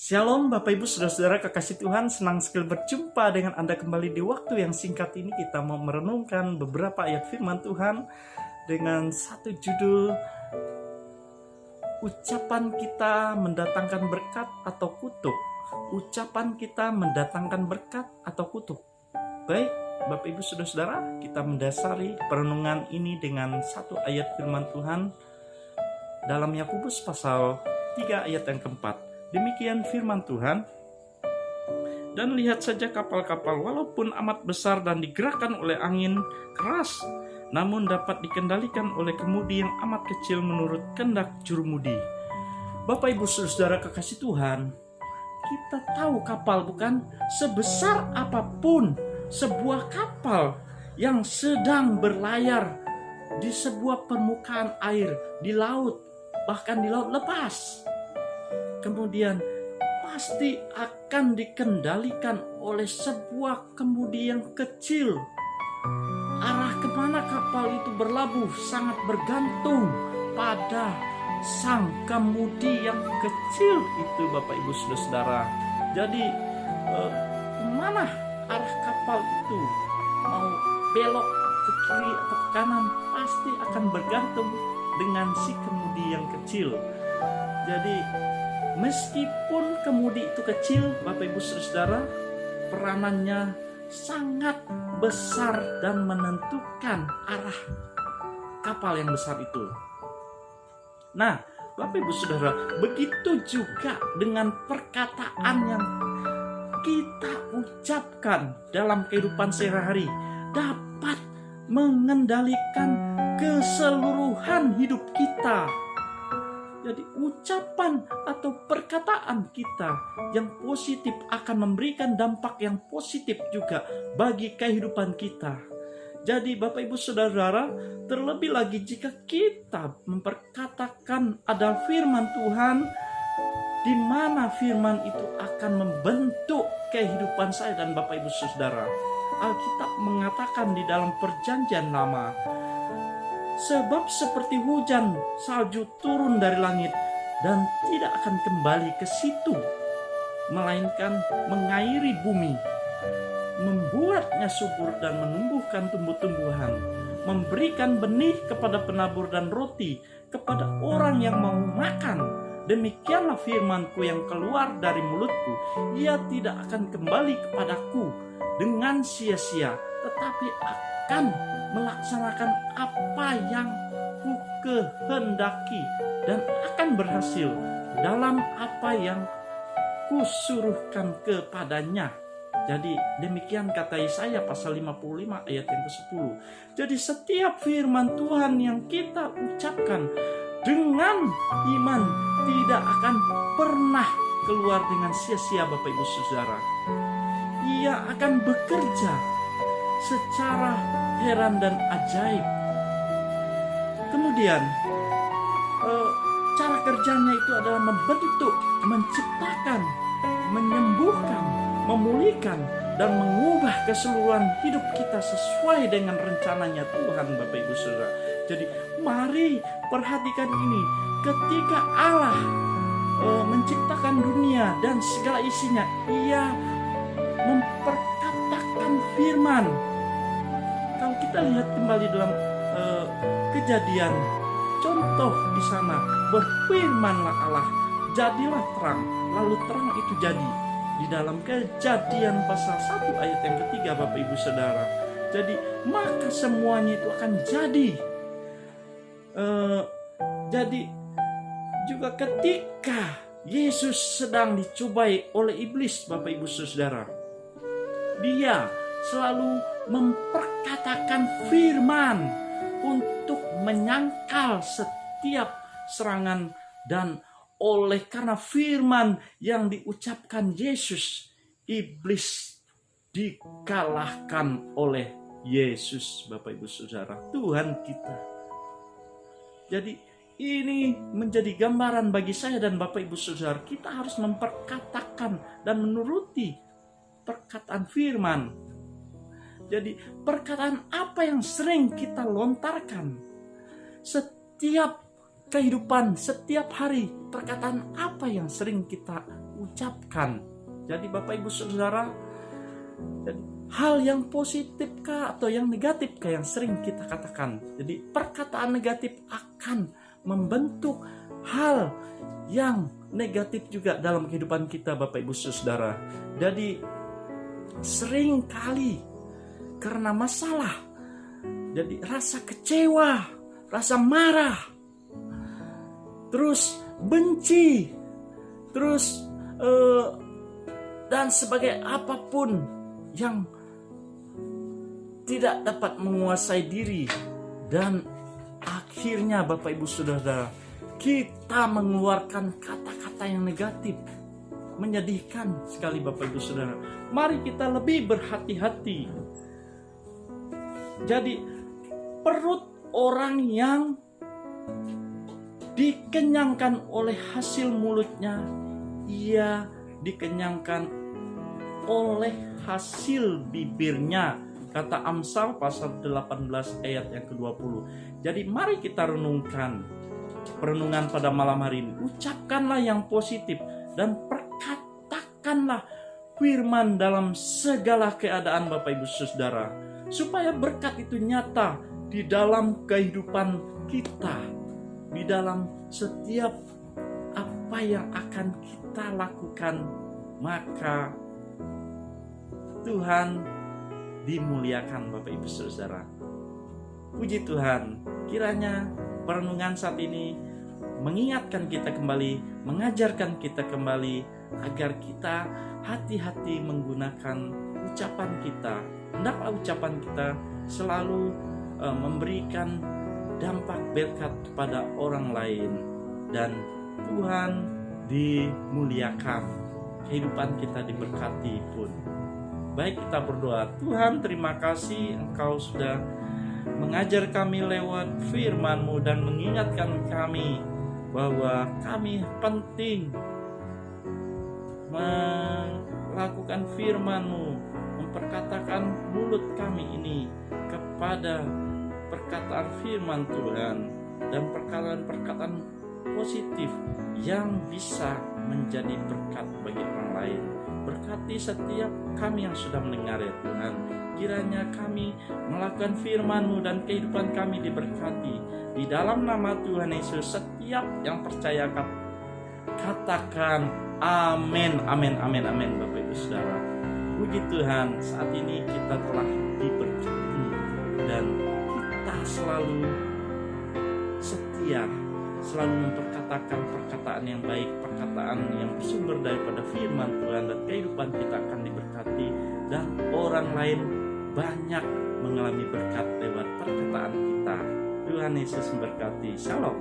Shalom Bapak Ibu Saudara-saudara kekasih Tuhan, senang sekali berjumpa dengan Anda kembali di waktu yang singkat ini. Kita mau merenungkan beberapa ayat firman Tuhan dengan satu judul, ucapan kita mendatangkan berkat atau kutuk. Ucapan kita mendatangkan berkat atau kutuk. Baik Bapak Ibu Saudara-saudara, kita mendasari perenungan ini dengan satu ayat firman Tuhan dalam Yakobus pasal 3 ayat yang keempat. Demikian firman Tuhan. Dan lihat saja kapal-kapal walaupun amat besar dan digerakkan oleh angin keras, namun dapat dikendalikan oleh kemudi yang amat kecil menurut kehendak jurumudi. Bapak Ibu Saudara kekasih Tuhan, kita tahu kapal bukan? Sebesar apapun sebuah kapal yang sedang berlayar di sebuah permukaan air, di laut, bahkan di laut lepas, kemudian pasti akan dikendalikan oleh sebuah kemudi yang kecil. Arah kemana kapal itu berlabuh sangat bergantung pada sang kemudi yang kecil itu, Bapak Ibu Saudara. Jadi mana arah kapal itu, mau belok ke kiri atau ke kanan, pasti akan bergantung dengan si kemudi yang kecil. Jadi meskipun kemudi itu kecil, Bapak Ibu Saudara, peranannya sangat besar dan menentukan arah kapal yang besar itu. Nah, Bapak Ibu Saudara, begitu juga dengan perkataan yang kita ucapkan dalam kehidupan sehari-hari dapat mengendalikan keseluruhan hidup kita. Jadi ucapan atau perkataan kita yang positif akan memberikan dampak yang positif juga bagi kehidupan kita. Jadi Bapak Ibu Saudara, terlebih lagi jika kita memperkatakan ada firman Tuhan, di mana firman itu akan membentuk kehidupan saya dan Bapak Ibu Saudara. Alkitab mengatakan di dalam Perjanjian Lama, sebab seperti hujan salju turun dari langit dan tidak akan kembali ke situ, melainkan mengairi bumi, membuatnya subur dan menumbuhkan tumbuh-tumbuhan, memberikan benih kepada penabur dan roti kepada orang yang mau makan. Demikianlah firmanku yang keluar dari mulutku, ia tidak akan kembali kepadaku dengan sia-sia, tetapi akan melaksanakan apa yang ku kehendaki dan akan berhasil dalam apa yang kusuruhkan kepadanya. Jadi demikian kata Yesaya pasal 55 ayat yang ke-10. Jadi setiap firman Tuhan yang kita ucapkan dengan iman tidak akan pernah keluar dengan sia-sia, Bapak Ibu Saudara. Ia akan bekerja secara heran dan ajaib. Kemudian cara kerjanya itu adalah membentuk, menciptakan, menyembuhkan, memulihkan, dan mengubah keseluruhan hidup kita sesuai dengan rencananya Tuhan, Bapak Ibu Saudara. Jadi mari perhatikan ini, ketika Allah menciptakan dunia dan segala isinya, ia memperkatakan firman. Kalau kita lihat kembali dalam Kejadian, contoh di sana, berfirmanlah Allah, jadilah terang, lalu terang itu jadi. Di dalam Kejadian pasal 1 ayat yang ketiga, Bapak Ibu Saudara. Jadi maka semuanya itu akan jadi. Jadi juga ketika Yesus sedang dicobai oleh iblis, Bapak Ibu Saudara, dia selalu memperkatakan firman untuk menyangkal setiap serangan, dan oleh karena firman yang diucapkan Yesus, iblis dikalahkan oleh Yesus, Bapak Ibu Saudara, Tuhan kita. Jadi ini menjadi gambaran bagi saya dan Bapak Ibu Saudara, kita harus memperkatakan dan menuruti perkataan firman. Jadi perkataan apa yang sering kita lontarkan setiap kehidupan, setiap hari, perkataan apa yang sering kita ucapkan. Jadi Bapak Ibu Saudara, hal yang positif kah atau yang negatif kah yang sering kita katakan. Jadi perkataan negatif akan membentuk hal yang negatif juga dalam kehidupan kita, Bapak Ibu Saudara. Jadi sering kali karena masalah, jadi rasa kecewa, rasa marah, terus benci, terus dan sebagai apapun yang tidak dapat menguasai diri, dan akhirnya Bapak Ibu Saudara, kita mengeluarkan kata-kata yang negatif. Menyedihkan sekali Bapak Ibu Saudara. Mari kita lebih berhati-hati. Jadi perut orang yang dikenyangkan oleh hasil mulutnya, ia dikenyangkan oleh hasil bibirnya, kata Amsal pasal 18 ayat yang ke-20. Jadi mari kita renungkan perenungan pada malam hari ini. Ucapkanlah yang positif dan perkatakanlah firman dalam segala keadaan, Bapak Ibu Saudara, supaya berkat itu nyata di dalam kehidupan kita, di dalam setiap apa yang akan kita lakukan, maka Tuhan dimuliakan, Bapak Ibu Saudara. Puji Tuhan, kiranya perenungan saat ini mengingatkan kita kembali, mengajarkan kita kembali agar kita hati-hati menggunakan ucapan kita. Hendaklah ucapan kita selalu memberikan dampak berkat kepada orang lain, dan Tuhan dimuliakan, kehidupan kita diberkati pun. Baik, kita berdoa. Tuhan, terima kasih Engkau sudah mengajar kami lewat firman-Mu dan mengingatkan kami bahwa kami penting melakukan firman-Mu, memperkatakan mulut kami ini kepada perkataan firman Tuhan dan perkataan-perkataan positif yang bisa menjadi berkat bagi orang lain. Berkati setiap kami yang sudah mendengar ya Tuhan. Kiranya kami melakukan firman-Mu dan kehidupan kami diberkati. Di dalam nama Tuhan Yesus, setiap yang percaya katakan amin, amin, amin, amin, Bapak Ibu Saudara. Puji Tuhan, saat ini kita telah diberkati dan kita selalu setia, selalu memperkatakan perkataan yang baik, perkataan yang bersumber daripada firman Tuhan, dan kehidupan kita akan diberkati dan orang lain banyak mengalami berkat lewat perkataan kita. Tuhan Yesus memberkati. Shalom.